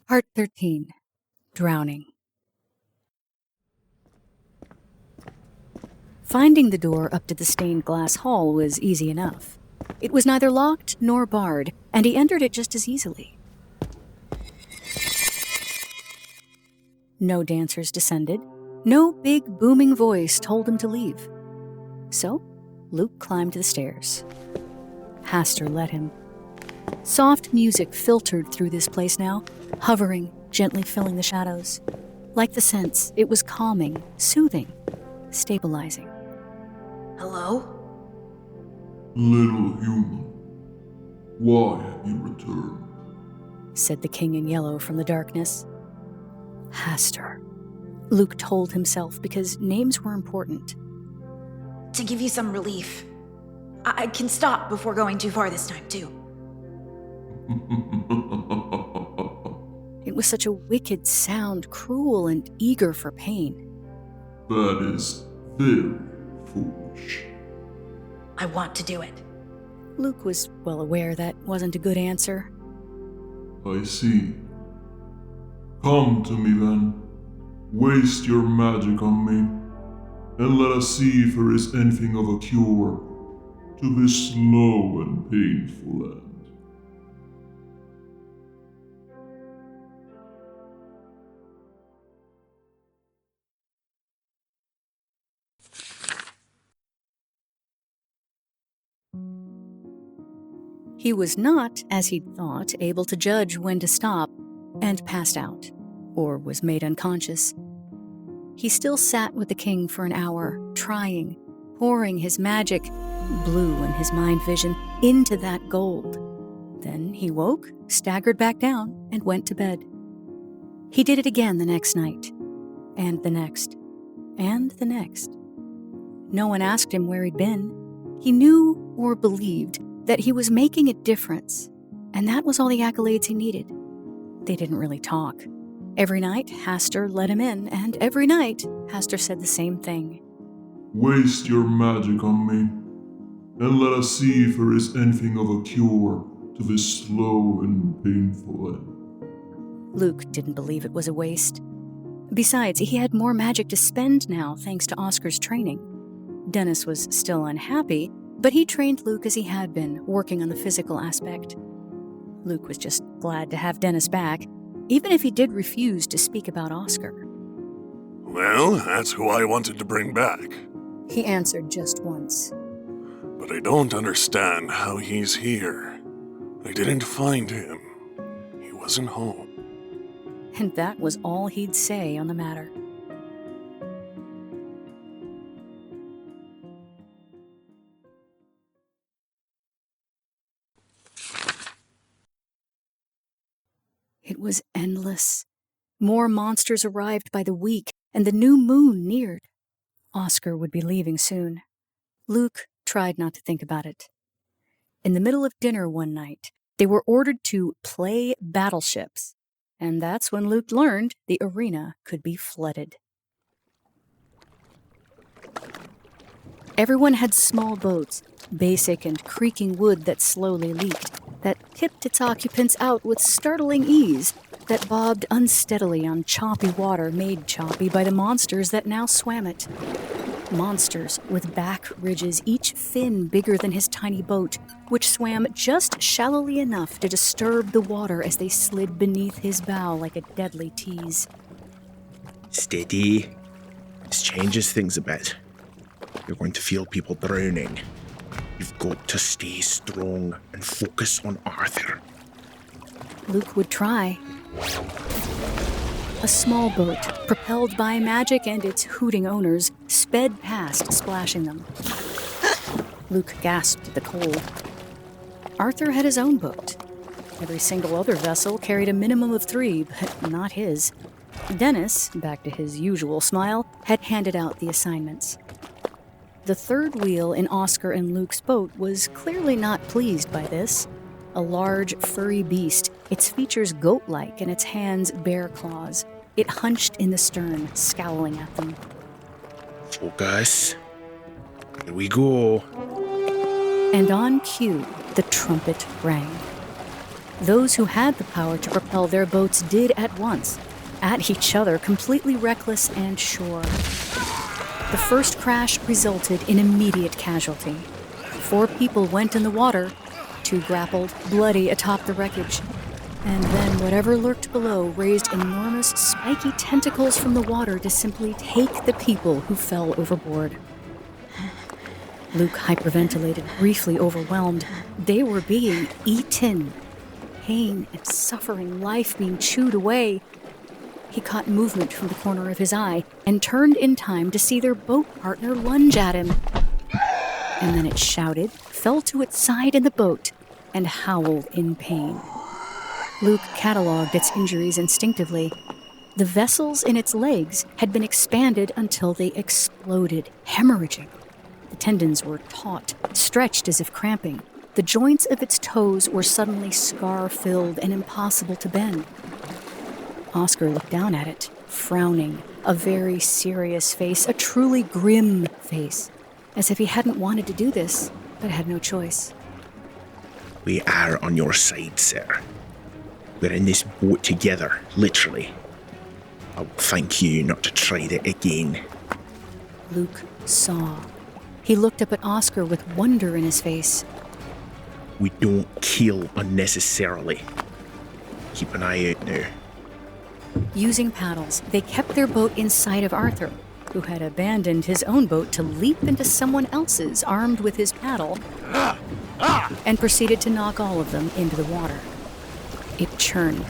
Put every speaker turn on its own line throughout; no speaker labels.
Part 13. Drowning. Finding the door up to the stained glass hall was easy enough. It was neither locked nor barred, and he entered it just as easily. No dancers descended. No big booming voice told him to leave. So, Luke climbed the stairs. Hastur led him. Soft music filtered through this place now, hovering, gently filling the shadows. Like the scents, it was calming, soothing, stabilizing.
Hello?
Little human, why have you returned?
Said the king in yellow from the darkness. Hastur, Luke told himself because names were important.
To give you some relief. I can stop before going too far this time, too.
It was such a wicked sound, cruel and eager for pain.
That is very foolish.
I want to do it.
Luke was well aware that wasn't a good answer.
I see. Come to me then. Waste your magic on me, and let us see if there is anything of a cure to this slow and painful end.
He was not, as he'd thought, able to judge when to stop, and passed out, or was made unconscious. He still sat with the king for an hour, trying, pouring his magic, blue in his mind vision, into that gold. Then he woke, staggered back down, and went to bed. He did it again the next night, and the next, and the next. No one asked him where he'd been. He knew, or believed, that he was making a difference, and that was all the accolades he needed. They didn't really talk. Every night, Hastur let him in, and every night, Hastur said the same thing.
Waste your magic on me, and let us see if there is anything of a cure to this slow and painful end.
Luke didn't believe it was a waste. Besides, he had more magic to spend now thanks to Oscar's training. Dennis was still unhappy, but he trained Luke as he had been, working on the physical aspect. Luke was just glad to have Dennis back, even if he did refuse to speak about Oscar.
Well, that's who I wanted to bring back.
He answered just once.
But I don't understand how he's here. I didn't find him. He wasn't home.
And that was all he'd say on the matter. It was endless. More monsters arrived by the week, and the new moon neared. Oscar would be leaving soon. Luke tried not to think about it. In the middle of dinner one night, they were ordered to play battleships, and that's when Luke learned the arena could be flooded. Everyone had small boats, basic and creaking wood that slowly leaked, that tipped its occupants out with startling ease, that bobbed unsteadily on choppy water made choppy by the monsters that now swam it. Monsters with back ridges, each fin bigger than his tiny boat, which swam just shallowly enough to disturb the water as they slid beneath his bow like a deadly tease.
Steady. This changes things a bit. You're going to feel people drowning. You've got to stay strong and focus on Arthur.
Luke would try. A small boat, propelled by magic and its hooting owners, sped past, splashing them. Luke gasped at the cold. Arthur had his own boat. Every single other vessel carried a minimum of 3, but not his. Dennis, back to his usual smile, had handed out the assignments. The third wheel in Oscar and Luke's boat was clearly not pleased by this. A large, furry beast, its features goat-like and its hands bear claws. It hunched in the stern, scowling at them.
Focus. Here we go.
And on cue, the trumpet rang. Those who had the power to propel their boats did at once, at each other, completely reckless and sure. The first crash resulted in immediate casualty. 4 people went in the water, 2 grappled, bloody atop the wreckage. And then whatever lurked below raised enormous, spiky tentacles from the water to simply take the people who fell overboard. Luke hyperventilated, briefly overwhelmed. They were being eaten. Pain and suffering, life being chewed away. He caught movement from the corner of his eye and turned in time to see their boat partner lunge at him. And then it shouted, fell to its side in the boat, and howled in pain. Luke cataloged its injuries instinctively. The vessels in its legs had been expanded until they exploded, hemorrhaging. The tendons were taut, stretched as if cramping. The joints of its toes were suddenly scar-filled and impossible to bend. Oscar looked down at it, frowning, a very serious face, a truly grim face, as if he hadn't wanted to do this, but had no choice.
We are on your side, sir. We're in this boat together, literally. I'll thank you not to try that again.
Luke saw. He looked up at Oscar with wonder in his face.
We don't kill unnecessarily. Keep an eye out now.
Using paddles, they kept their boat inside of Arthur, who had abandoned his own boat to leap into someone else's armed with his paddle, and proceeded to knock all of them into the water. It churned.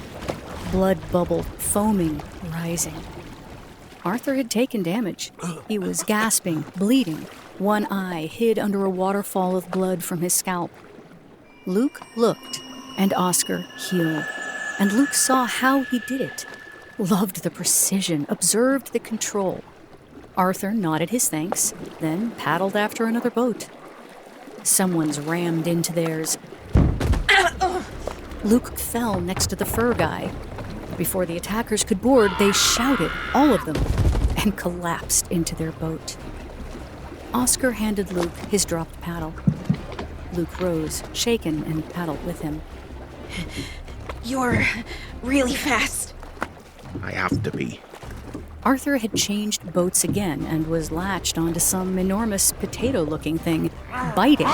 Blood bubbled, foaming, rising. Arthur had taken damage. He was gasping, bleeding, one eye hid under a waterfall of blood from his scalp. Luke looked, and Oscar healed. And Luke saw how he did it. Loved the precision, observed the control. Arthur nodded his thanks, then paddled after another boat. Someone's rammed into theirs. Luke fell next to the fur guy. Before the attackers could board, they shouted, all of them, and collapsed into their boat. Oscar handed Luke his dropped paddle. Luke rose, shaken, and paddled with him.
You're really fast.
I have to be.
Arthur had changed boats again and was latched onto some enormous potato-looking thing, biting.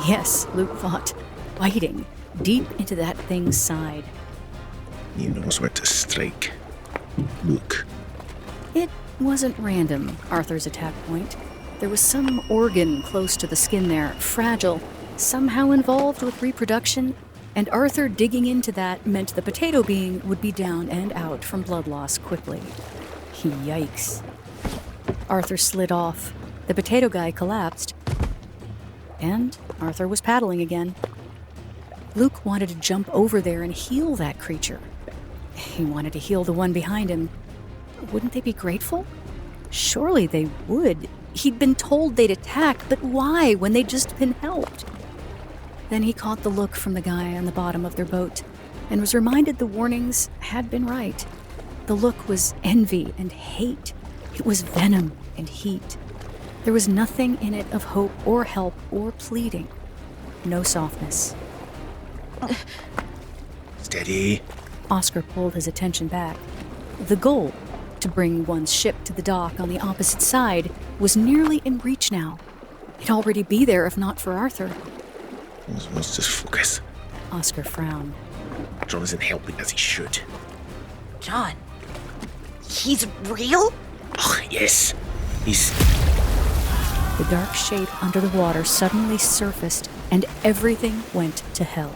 Yes, Luke thought, biting deep into that thing's side.
He knows where to strike. Luke.
It wasn't random, Arthur's attack point. There was some organ close to the skin there, fragile, somehow involved with reproduction, and Arthur digging into that meant the potato being would be down and out from blood loss quickly. Yikes. Arthur slid off. The potato guy collapsed. And Arthur was paddling again. Luke wanted to jump over there and heal that creature. He wanted to heal the one behind him. Wouldn't they be grateful? Surely they would. He'd been told they'd attack, but why when they'd just been helped? Then he caught the look from the guy on the bottom of their boat and was reminded the warnings had been right. The look was envy and hate. It was venom and heat. There was nothing in it of hope or help or pleading. No softness.
Steady.
Oscar pulled his attention back. The goal, to bring one's ship to the dock on the opposite side, was nearly in reach now. It'd already be there if not for Arthur.
Let's just focus.
Oscar frowned.
John isn't helping as he should.
John, he's real?
Oh, yes. He's...
The dark shape under the water suddenly surfaced, and everything went to hell.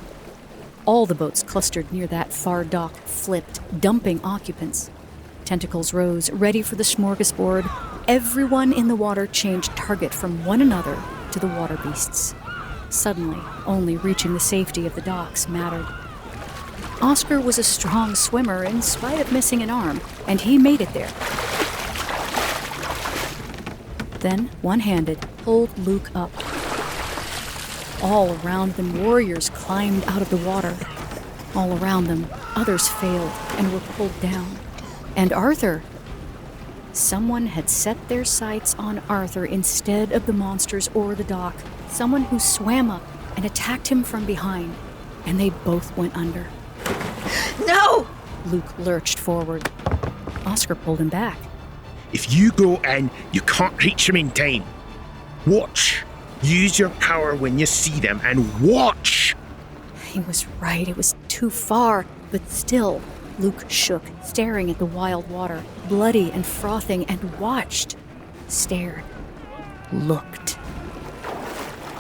All the boats clustered near that far dock flipped, dumping occupants. Tentacles rose, ready for the smorgasbord. Everyone in the water changed target from one another to the water beasts. Suddenly, only reaching the safety of the docks mattered. Oscar was a strong swimmer in spite of missing an arm, and he made it there. Then, one-handed, pulled Luke up. All around them, warriors climbed out of the water. All around them, others failed and were pulled down. And Arthur... Someone had set their sights on Arthur instead of the monsters or the dock. Someone who swam up and attacked him from behind, and they both went under.
No!
Luke lurched forward. Oscar pulled him back.
If you go in, you can't reach them in time. Watch. Use your power when you see them, and watch!
He was right, it was too far, but still, Luke shook, staring at the wild water, bloody and frothing, and watched, stared, looked.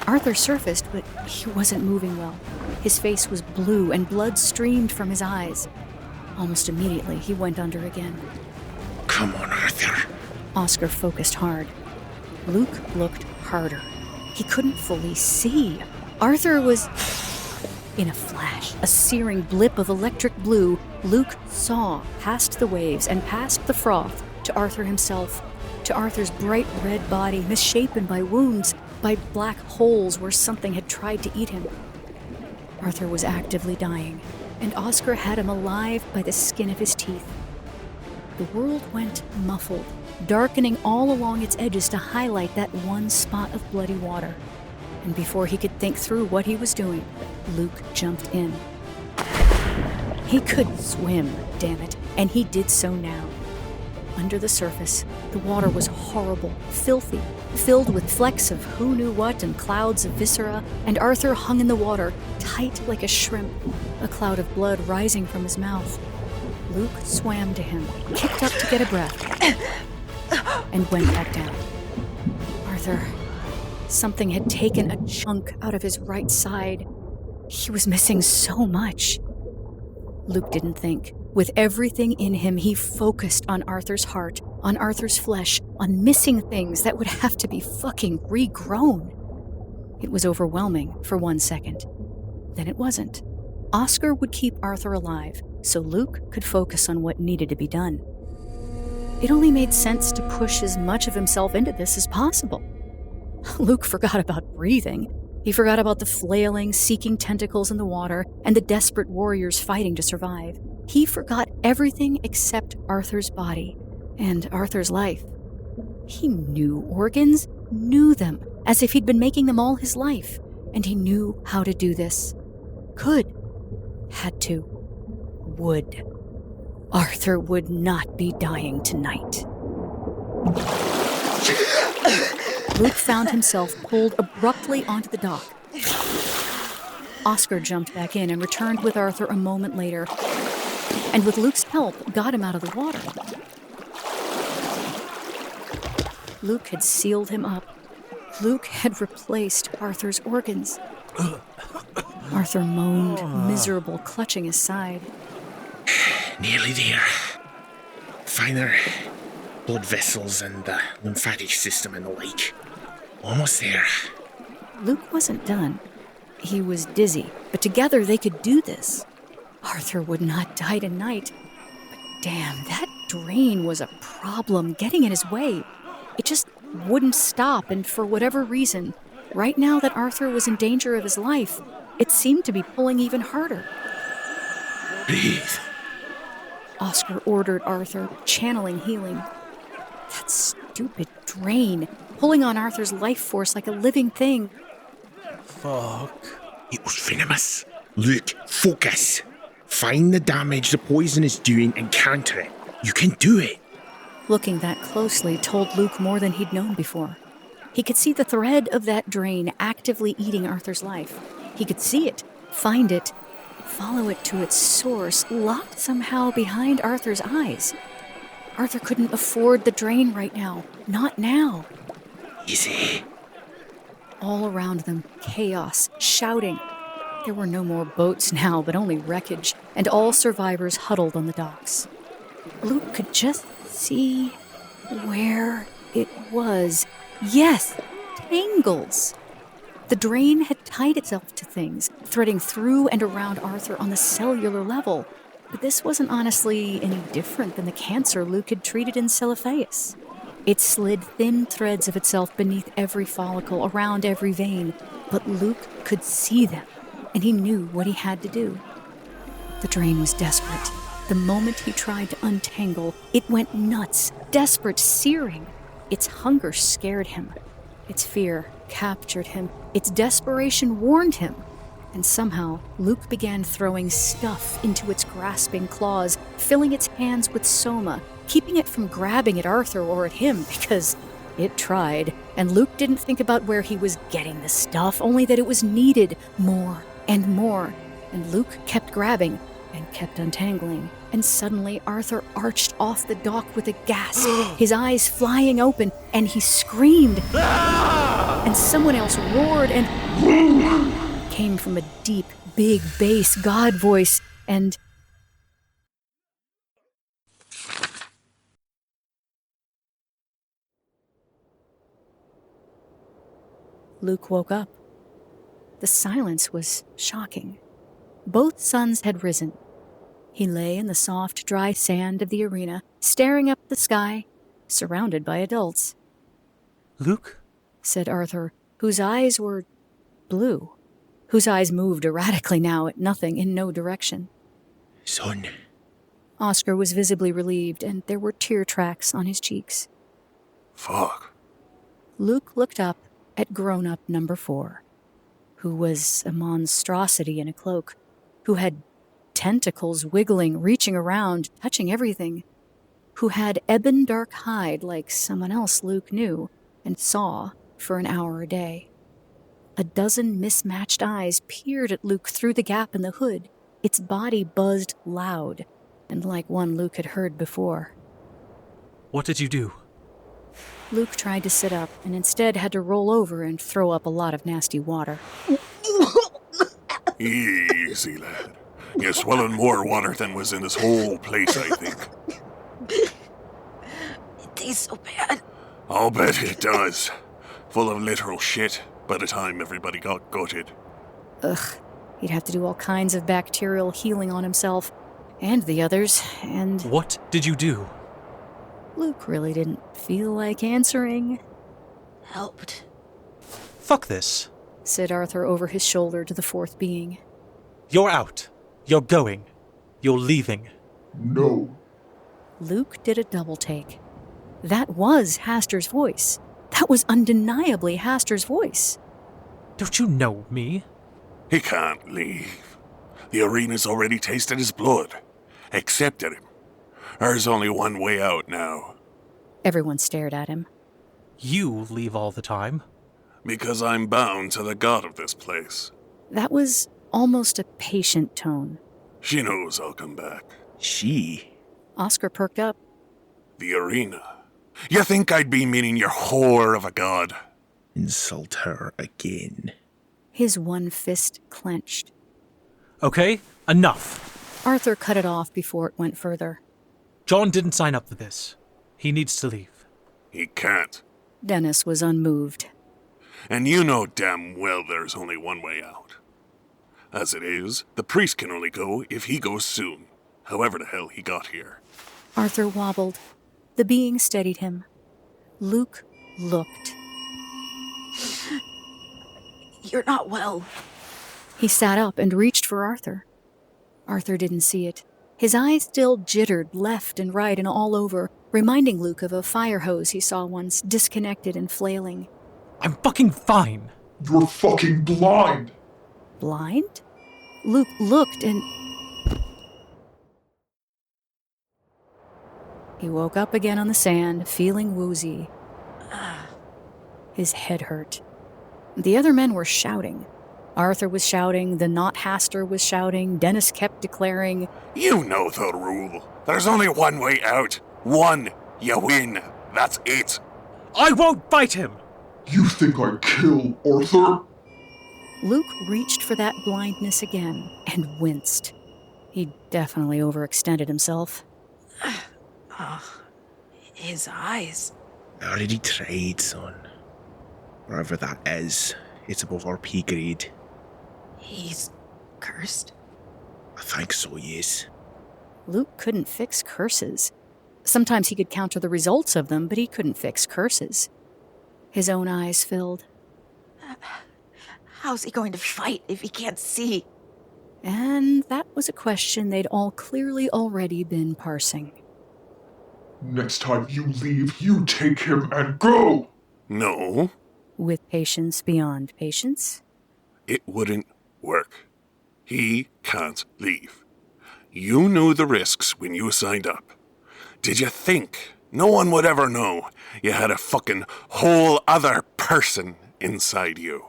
Arthur surfaced, but he wasn't moving well. His face was blue, and blood streamed from his eyes. Almost immediately, he went under again.
Come on, Arthur.
Oscar focused hard. Luke looked harder. He couldn't fully see. Arthur was... In a flash, a searing blip of electric blue, Luke saw past the waves and past the froth to Arthur himself, to Arthur's bright red body misshapen by wounds, by black holes where something had tried to eat him. Arthur was actively dying, and Oscar had him alive by the skin of his teeth. The world went muffled, darkening all along its edges to highlight that one spot of bloody water. And before he could think through what he was doing, Luke jumped in. He could swim, damn it, and he did so now. Under the surface, the water was horrible, filthy, filled with flecks of who knew what and clouds of viscera, and Arthur hung in the water, tight like a shrimp, a cloud of blood rising from his mouth. Luke swam to him, kicked up to get a breath, and went back down. Arthur, something had taken a chunk out of his right side. He was missing so much. Luke didn't think. With everything in him, he focused on Arthur's heart, on Arthur's flesh, on missing things that would have to be fucking regrown. It was overwhelming for 1 second. Then it wasn't. Oscar would keep Arthur alive, so Luke could focus on what needed to be done. It only made sense to push as much of himself into this as possible. Luke forgot about breathing. He forgot about the flailing, seeking tentacles in the water and the desperate warriors fighting to survive. He forgot everything except Arthur's body and Arthur's life. He knew organs, knew them, as if he'd been making them all his life, and he knew how to do this. Could. Had to. Would. Arthur would not be dying tonight. Luke found himself pulled abruptly onto the dock. Oscar jumped back in and returned with Arthur a moment later, and with Luke's help, got him out of the water. Luke had sealed him up. Luke had replaced Arthur's organs. Arthur moaned, miserable, clutching his side.
Nearly there. Finer blood vessels and the lymphatic system and the like. Almost there.
Luke wasn't done. He was dizzy, but together they could do this. Arthur would not die tonight. But damn, that drain was a problem, getting in his way. It just wouldn't stop, and for whatever reason, right now that Arthur was in danger of his life, it seemed to be pulling even harder.
Breathe.
Oscar ordered Arthur, channeling healing. That stupid drain, pulling on Arthur's life force like a living thing.
Fuck.
It was venomous. Luke, focus. Find the damage the poison is doing and counter it. You can do it.
Looking that closely told Luke more than he'd known before. He could see the thread of that drain actively eating Arthur's life. He could see it, find it, follow it to its source, locked somehow behind Arthur's eyes. Arthur couldn't afford the drain right now. Not now.
Easy.
All around them, chaos, shouting. There were no more boats now, but only wreckage, and all survivors huddled on the docks. Luke could just see where it was. Yes, tangles. The drain had tied itself to things, threading through and around Arthur on the cellular level. But this wasn't honestly any different than the cancer Luke had treated in Celiphaeus. It slid thin threads of itself beneath every follicle, around every vein, but Luke could see them, and he knew what he had to do. The drain was desperate. The moment he tried to untangle, it went nuts, desperate, searing. Its hunger scared him. Its fear captured him. Its desperation warned him. And somehow, Luke began throwing stuff into its grasping claws, filling its hands with soma, keeping it from grabbing at Arthur or at him because it tried. And Luke didn't think about where he was getting the stuff, only that it was needed more and more. And Luke kept grabbing and kept untangling. And suddenly Arthur arched off the dock with a gasp, his eyes flying open, and he screamed. And someone else roared and came from a deep, big bass God voice, and Luke woke up. The silence was shocking. Both suns had risen. He lay in the soft, dry sand of the arena, staring up at the sky, surrounded by adults.
Luke?
Said Arthur, whose eyes were blue, whose eyes moved erratically now at nothing in no direction.
Son.
Oscar was visibly relieved, and there were tear tracks on his cheeks.
Fuck.
Luke looked up at grown-up number 4, who was a monstrosity in a cloak, who had tentacles wiggling, reaching around, touching everything, who had ebon dark hide like someone else Luke knew and saw for an hour a day. A dozen mismatched eyes peered at Luke through the gap in the hood. Its body buzzed loud, and like one Luke had heard before.
What did you do?
Luke tried to sit up, and instead had to roll over and throw up a lot of nasty water.
Easy, lad. You're swallowing more water than was in this whole place, I think.
It tastes so bad.
I'll bet it does. Full of literal shit by the time everybody got gutted.
Ugh, he'd have to do all kinds of bacterial healing on himself, and the others, and...
What did you do?
Luke really didn't feel like answering.
Helped.
Fuck this.
Said Arthur over his shoulder to the fourth being.
You're out. You're going. You're leaving.
No.
Luke did a double take. That was Haster's voice. That was undeniably Haster's voice.
Don't you know me?
He can't leave. The arena's already tasted his blood. Accepted him. There's only one way out now.
Everyone stared at him.
You leave all the time.
Because I'm bound to the god of this place.
That was almost a patient tone.
She knows I'll come back.
She?
Oscar perked up.
The arena. You think I'd be meaning your whore of a god?
Insult her again.
His one fist clenched.
Okay, enough.
Arthur cut it off before it went further.
John didn't sign up for this. He needs to leave.
He can't.
Dennis was unmoved.
And you know damn well there's only one way out. As it is, the priest can only go if he goes soon, however the hell he got here.
Arthur wobbled. The being steadied him. Luke looked.
You're not well.
He sat up and reached for Arthur. Arthur didn't see it. His eyes still jittered left and right and all over, reminding Luke of a fire hose he saw once, disconnected and flailing.
I'm fucking fine.
You're fucking blind.
Blind? Luke looked and... He woke up again on the sand, feeling woozy. His head hurt. The other men were shouting. Arthur was shouting, the not Haster was shouting, Dennis kept declaring,
You know the rule. There's only one way out. One. You win. That's it.
I won't fight him!
You think I'd kill Arthur?
Luke reached for that blindness again and winced. He definitely overextended himself.
His eyes.
Already tried, son. Wherever that is, it's above our pay grade.
He's cursed.
I think so, yes.
Luke couldn't fix curses. Sometimes he could counter the results of them, but he couldn't fix curses. His own eyes filled.
How's he going to fight if he can't see?
And that was a question they'd all clearly already been parsing.
Next time you leave, you take him and go!
No,
With patience beyond patience.
it wouldn't work. He can't leave. You knew the risks when you signed up. Did you think no one would ever know you had a fucking whole other person inside you?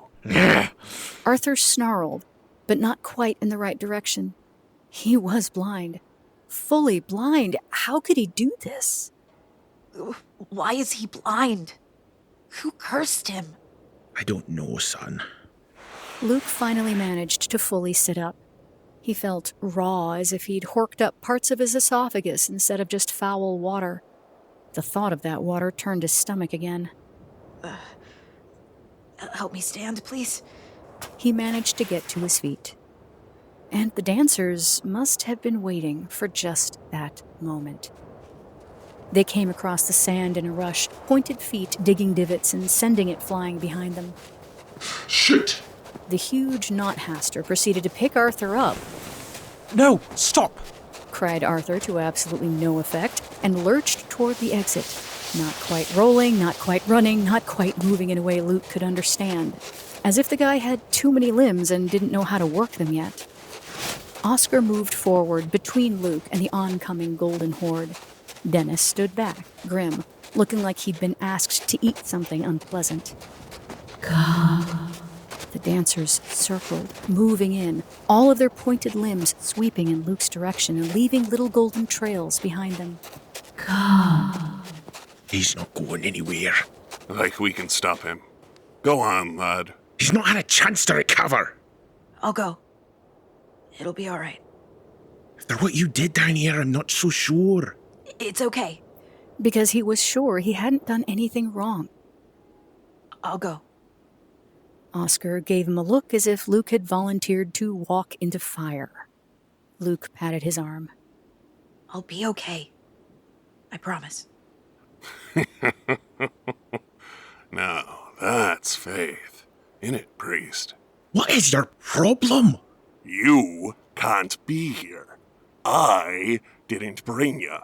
Arthur snarled, but not quite in the right direction. He was blind. Fully blind. How could he do this?
Why is he blind? Who cursed him?
I don't know, son.
Luke finally managed to fully sit up. He felt raw, as if he'd horked up parts of his esophagus instead of just foul water. The thought of that water turned his stomach again.
Help me stand, please.
He managed to get to his feet. And the dancers must have been waiting for just that moment. They came across the sand in a rush, pointed feet digging divots and sending it flying behind them.
Shit!
The huge knot-haster proceeded to pick Arthur up,
No, stop!
cried Arthur to absolutely no effect, and lurched toward the exit. Not quite rolling, not quite running, not quite moving in a way Luke could understand. As if the guy had too many limbs and didn't know how to work them yet. Oscar moved forward between Luke and the oncoming golden horde. Dennis stood back, grim, looking like he'd been asked to eat something unpleasant. Come. The dancers circled, moving in, all of their pointed limbs sweeping in Luke's direction and leaving little golden trails behind them. Come.
He's not going anywhere.
Like we can stop him. Go on, lad.
He's not had a chance to recover.
I'll go. It'll be all right.
After what you did down here, I'm not so sure.
It's okay.
Because he was sure he hadn't done anything wrong.
I'll go.
Oscar gave him a look as if Luke had volunteered to walk into fire. Luke patted his arm.
I'll be okay. I promise.
Now, that's faith. Innit, priest?
What is your problem?
You can't be here. I didn't bring you.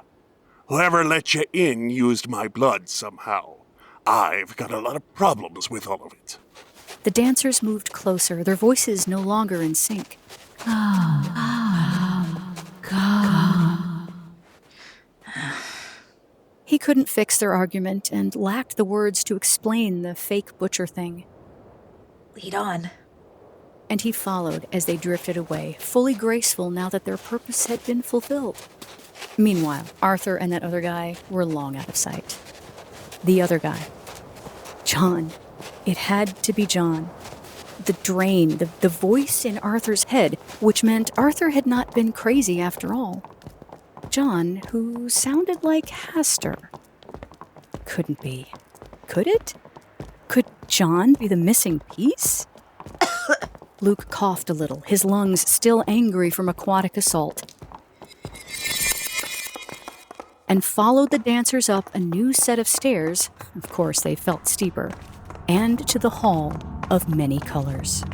Whoever let you in used my blood somehow. I've got a lot of problems with all of it.
The dancers moved closer, their voices no longer in sync. He couldn't fix their argument and lacked the words to explain the fake butcher thing.
Lead on.
And he followed as they drifted away, fully graceful now that their purpose had been fulfilled. Meanwhile, Arthur and that other guy were long out of sight. The other guy. John. It had to be John. The drain, the voice in Arthur's head, which meant Arthur had not been crazy after all. John, who sounded like Haster. Couldn't be. Could it? Could John be the missing piece? Luke coughed a little, his lungs still angry from aquatic assault, and followed the dancers up a new set of stairs, of course they felt steeper, and to the hall of many colors.